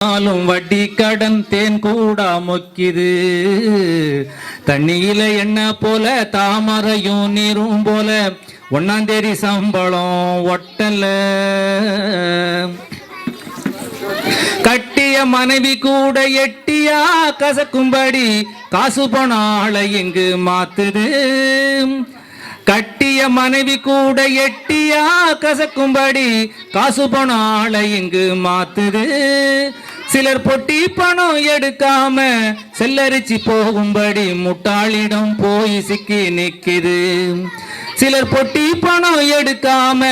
வட்டி கடன் தேன் கூட மொக்கிது. தண்ணியில என்ன போல தாமரையும் நீரும் போல 1ஆம் தேதி சம்பளம் ஒட்டல. கட்டிய மனைவி கூட எட்டியா கசக்கும்படி காசு பணால இங்கு மாத்துது. கட்டிய மனைவி கூட எட்டியா கசக்கும்படி காசு பணால இங்கு மாத்துது. சிலர் பொட்டி பணம் எடுக்காம செல்லரிச்சு போகும்படி முட்டாளிடம் போய் சிக்கி நிக்குது. சிலர் பொட்டி பணம் எடுக்காம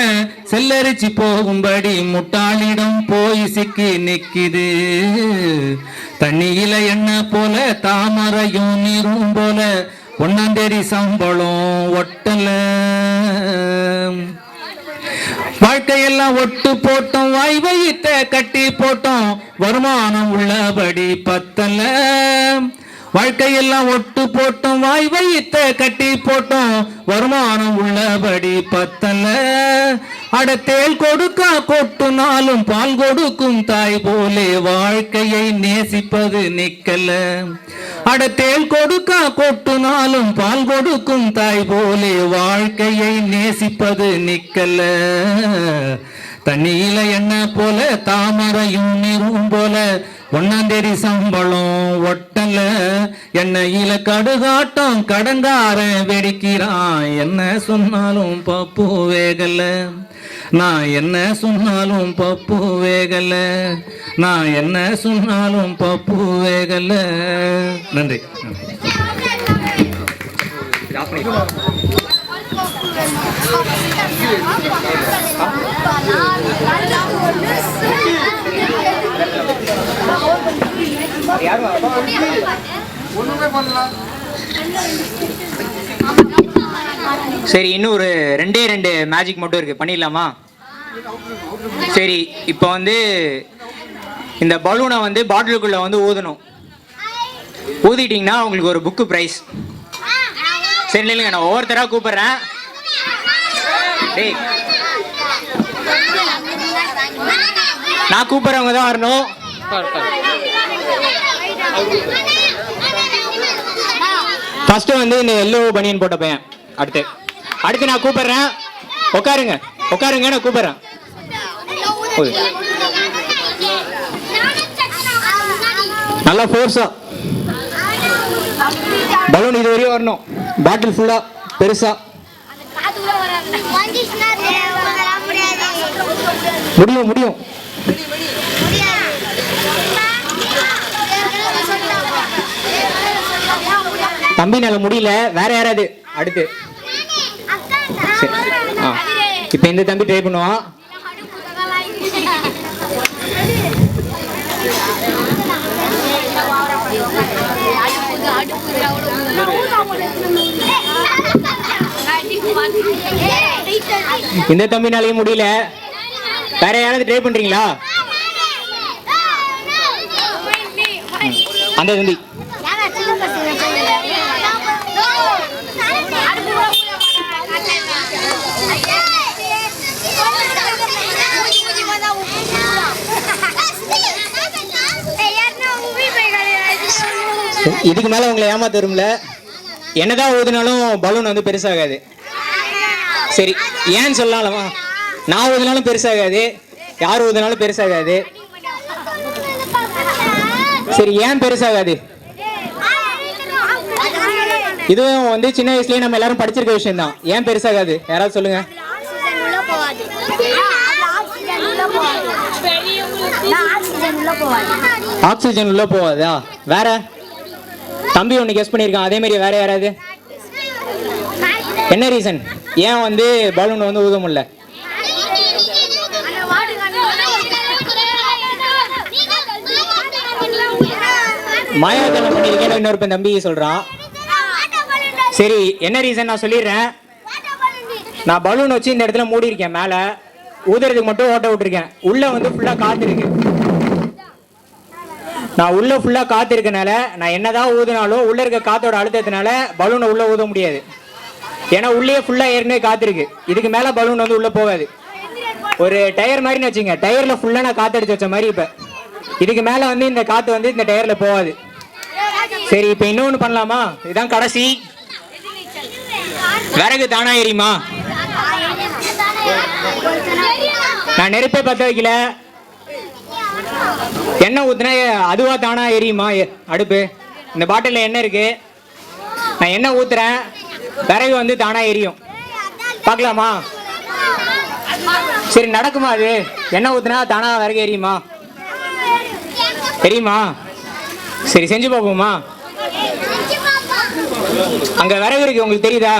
செல்லரிச்சு போகும்படி முட்டாளிடம் போய் சிக்கி நிக்குது. தண்ணியில என்ன போல தாமரையும் நீரும் போல 1ஆம் தேதி சம்பளம் ஒட்டல. வாழ்க்கையெல்லாம் ஒட்டு போட்டோம், வாய் வைத்த கட்டி போட்டோம், வருமானம் உள்ளபடி பத்தல. வாழ்க்கையெல்லாம் ஒட்டு போட்டோம், வாய் வைத்த கட்டி போட்டோம், வருமானம் உள்ளபடி பத்தல. அடத்தேல் கொடுக்க கொட்டுனாலும் பால் கொடுக்கும் தாய் போலே வாழ்க்கையை நேசிப்பது நிக்கல. அடத்தேல் கொடுக்க கொட்டுனாலும் பால் கொடுக்கும் தாய் போலே வாழ்க்கையை நேசிப்பது நிக்கல. தண்ணியில என்ன போல தாமரையும் நீரும் போல 1ஆம் தேதி சம்பளம் ஒட்டல. எண்ணெயில கடுகாட்டம் கடங்காரன் வெடிக்கிறான். என்ன சொன்னாலும் பப்பு வேகல. நான் என்ன சொன்னாலும் பப்பு வேகல. நான் என்ன சொன்னாலும் பப்பு வேகல. நன்றி. சரி, இன்னும் ஒரு 2 மேஜிக் மட்டும் இருக்கு, பண்ணிடலாமா? சரி, இப்போ வந்து இந்த பலூனை வந்து பாட்டிலுக்குள்ள வந்து ஊதணும். ஊதிட்டீங்கன்னா உங்களுக்கு ஒரு புக்கு பிரைஸ். சரி இல்லைங்க, நான் ஒவ்வொருத்தராக கூப்பிடுறேன். நான் கூப்பிடுறவங்க தான் வரணும். ஃபர்ஸ்ட் வந்து இந்த எல்லோ பனியன் போட்ட பையன். அடுத்து நான் கூப்பிடுறேன். உட்காருங்க, நான் கூப்பிடுறேன். நல்லா ஃபோர்ஸா பலூன் இது வரையும் வரணும். பாட்டில் ஃபுல்லா பெருசா. முடியும். தம்பினால முடியல, வேற யாராவது அடுத்து. இப்ப இந்த தம்பி ட்ரை பண்ணுவான். இந்த தம்பினாலையும் முடியல, வேற யாராவது ட்ரை பண்றீங்களா? அந்த தம்பி இதுக்கு மேல உங்களை ஏமாத்த வரும்ல. என்னதான் ஊதுனாலும் பலூன் வந்து பெருசாகாது. சரி, ஏன்னு சொல்லலாமா? நான் ஊதுனாலும் பெருசாகாது, யார் ஊதுனாலும் பெருசாகாது. சரி, ஏன் பெருசாகாது? இதுவும் வந்து சின்ன வயசுலயே நம்ம எல்லாரும் படிச்சிருக்க விஷயம் தான். ஏன் பெருசாகாது யாராவது சொல்லுங்க. ஆக்சிஜன் உள்ள போவாதா? வேற தம்பி ஒண்ணு கெஸ் பண்ணிருக்கான். அதே மாதிரி வேற யாராவது? என்ன ரீசன் ஏன் வந்து பலூன் வந்து ஊத முடியல? மாயாஜலம் பண்ணிருக்கேன்னு இன்னொரு தம்பி சொல்றான். சரி, என்ன ரீசன் நான் சொல்லிடுறேன். நான் பலூன் வச்சு இந்த இடத்துல மூடி இருக்கேன். மேல ஊதுறதுக்கு மட்டும் ஓட்ட விட்டுருக்கேன். உள்ள வந்து ஃபுல்லா காத்து இருக்கு. நான் உள்ள ஃபுல்லா காத்து இருக்கனால நான் என்னதான் ஊதுனாலும் உள்ள இருக்க காத்தோட அழுத்தத்தினால பலூனை உள்ள ஊத முடியாது. ஏன்னா உள்ளே ஃபுல்லா ஏற்கனவே காத்து இருக்கு. இதுக்கு மேல பலூன் வந்து உள்ள போகாது. ஒரு டயர் மாதிரி வச்சுங்க, டயர்ல ஃபுல்லா நான் காத்தடிச்சு வச்ச மாதிரி இப்ப இதுக்கு மேலே வந்து இந்த காற்று வந்து இந்த டயரில் போகாது. சரி, இப்போ இன்னொன்று பண்ணலாமா? இதுதான் கடைசி. விறகு தானா எரியுமா? நான் நெருப்பே பற்ற வைக்கல, எண்ணெய் ஊத்துனா அதுவா தானா எரியுமா அடுப்பு? இந்த பாட்டிலில் எண்ணெய் இருக்கு, நான் எண்ணெய் ஊத்துறேன், விறகு வந்து தானா எரியும். பார்க்கலாமா? சரி, நடக்குமா அது? எண்ணெய் ஊத்துனா தானா விறகு எரியுமா? தெரியுமா? சரி, செஞ்சு பார்ப்போமா? அங்க விறகு இருக்கு, உங்களுக்கு தெரியுதா?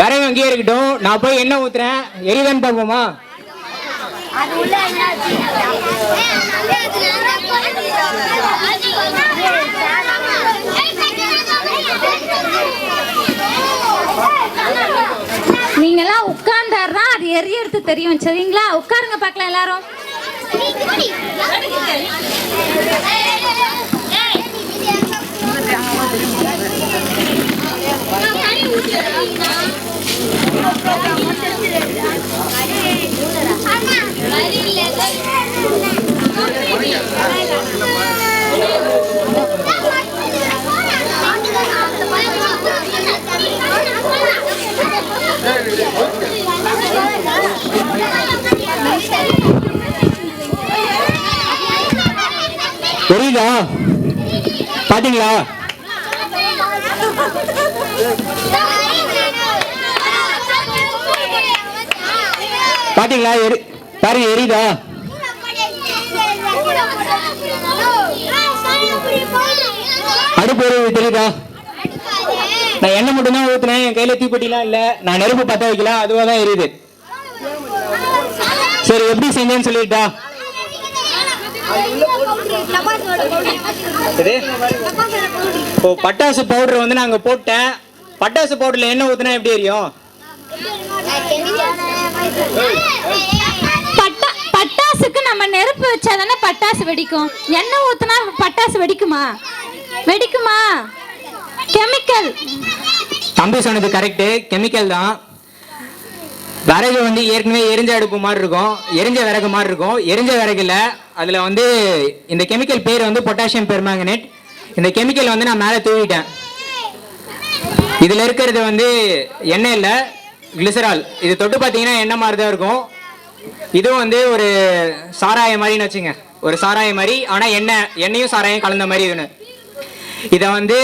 விறகு அங்கேயே இருக்கட்டும், நான் போய் எண்ணெய் ஊத்துறேன், எரியுதான்னு பார்ப்போமா? நீங்கெல்லாம் உட்கார்ந்தாருதான் அது எரியறது தெரியும். சரிங்களா, உட்காருங்க பார்க்கலாம் எல்லாரும். தெரியுதா? பாத்தீங்களா? பாத்தீங்களா? பாருங்க, எரியுதா? அடுப்பு எரியுது, தெரியுதா? நான் எண்ணெய் மட்டும் தான் ஊத்துனேன், என் கையில தீப்பெட்டிலாம் இல்ல, நான் நெருப்பு பத்த வைக்கல, அதுவா தான் எரியுது. சரி, எப்படி செஞ்சேன்னு சொல்லிட்டா? இப்போ பட்டாசு பவுடர் வந்து நாங்க போட்டேன். பட்டாசு பவுடர்ல எண்ணெய் ஊத்துனா எப்படி எரியும்? பட்டாசுக்கு நம்ம நெருப்பு வச்சாதானே பட்டாசு வெடிக்கும். எண்ணெய் ஊத்துனா பட்டாசு வெடிக்குமா? வெடிக்குமா? கெமிக்கல். தம்பி சொன்னது கரெக்ட், கெமிக்கல் தான். விறகு வந்து ஏற்கனவே எரிஞ்ச அடுப்பு மாதிரி இருக்கும், எரிஞ்ச விறகு மாதிரி இருக்கும். எரிஞ்ச விறகுல அதுல வந்து இந்த கெமிக்கல் பேர் வந்து பொட்டாசியம் பெர்மாங்கனேட். இந்த கெமிக்கல் வந்து நான் மேலே தூவிட்டேன். இதுல இருக்கிறது வந்து எண்ணெய் இல்லை, கிளிசரால். இது தொட்டு பார்த்தீங்கன்னா எண்ணெய் மாதிரி தான் இருக்கும். இதுவும் வந்து ஒரு சாராய மாதிரின்னு வச்சுங்க, ஒரு சாராய மாதிரி. ஆனால் எண்ணெயும் சாராயம் கலந்த மாதிரி இதுன்னு. இதை வந்து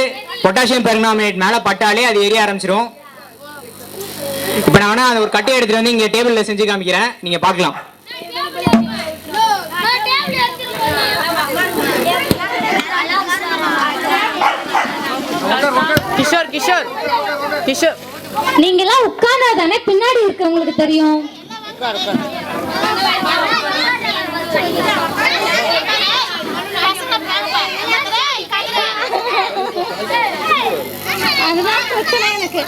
பொட்டாசியம் பெர்மாங்கனேட் மேலே பட்டாலே அது எரிய ஆரம்பிச்சிடும். இப்போ நான் வேணா ஒரு கட்டையை எடுத்துட்டு வந்து இங்கே டேபிளில் செஞ்சு காமிக்கிறேன், நீங்கள் பார்க்கலாம். கிஷோர் கிஷோர் கிஷோர், நீங்கெல்லாம் உட்கார்ந்தாதானே பின்னாடி இருக்கவங்களுக்கு தெரியும். அதுதான் பிரச்சனை எனக்கு.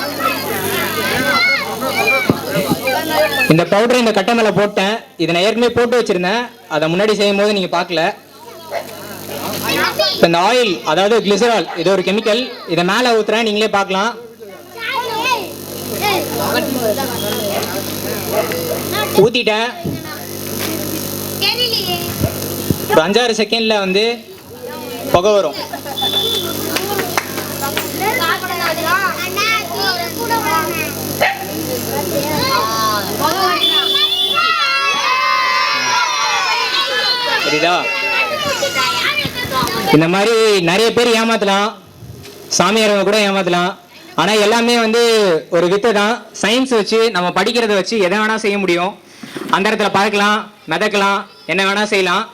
இந்த பவுடர் இந்த கட்டை மேலே போட்டேன். இதை நான் ஏற்கனவே போட்டு வச்சிருந்தேன், அதை முன்னாடி செய்யும் போது நீங்கள் பார்க்கல. இப்போ இந்த ஆயில், அதாவது கிளிசரால், இது ஒரு கெமிக்கல். இதை மேலே ஊத்துறேன், நீங்களே பார்க்கலாம். ஊத்திட்டேன். ஒரு 5-6 செகண்ட்ல வந்து புகை வரும். சரிதா? இந்த மாதிரி நிறைய பேர் ஏமாத்தலாம், சாமியாரங்க கூட ஏமாத்தலாம். ஆனா எல்லாமே வந்து ஒரு வித்தை தான். சயின்ஸ் வச்சு நம்ம படிக்கிறத வச்சு எதை வேணா செய்ய முடியும். அந்த இடத்துல பறக்கலாம், மிதக்கலாம், என்ன வேணா செய்யலாம்.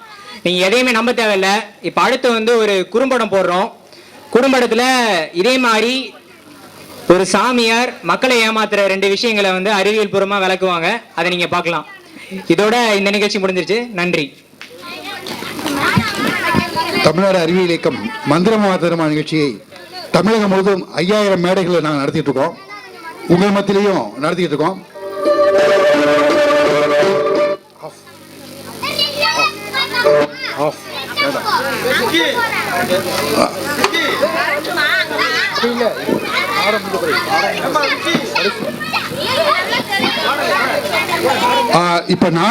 நீங்க எதையுமே நம்ப தேவையில்லை. இப்ப அடுத்து வந்து ஒரு குறும்படம் போடுறோம். குறும்படத்துல இதே மாதிரி ஒரு சாமியார் மக்களை ஏமாத்துற 2 விஷயங்களை வந்து அறிவியல் பூர்வமா விளக்குவாங்க. அதை நீங்க பார்க்கலாம். இதோட இந்த நிகழ்ச்சி முடிஞ்சிருச்சு. நன்றி. தமிழ்நாடு அறிவியல் இயக்கம் மந்திரமாத்திரமா நிகழ்ச்சியை தமிழகம் முழுவதும் 5000 மேடைகளை நாங்கள் நடத்திட்டு இருக்கோம். உங்கள் மத்தியிலையும் நடத்திட்டு இருக்கோம். இப்ப நான்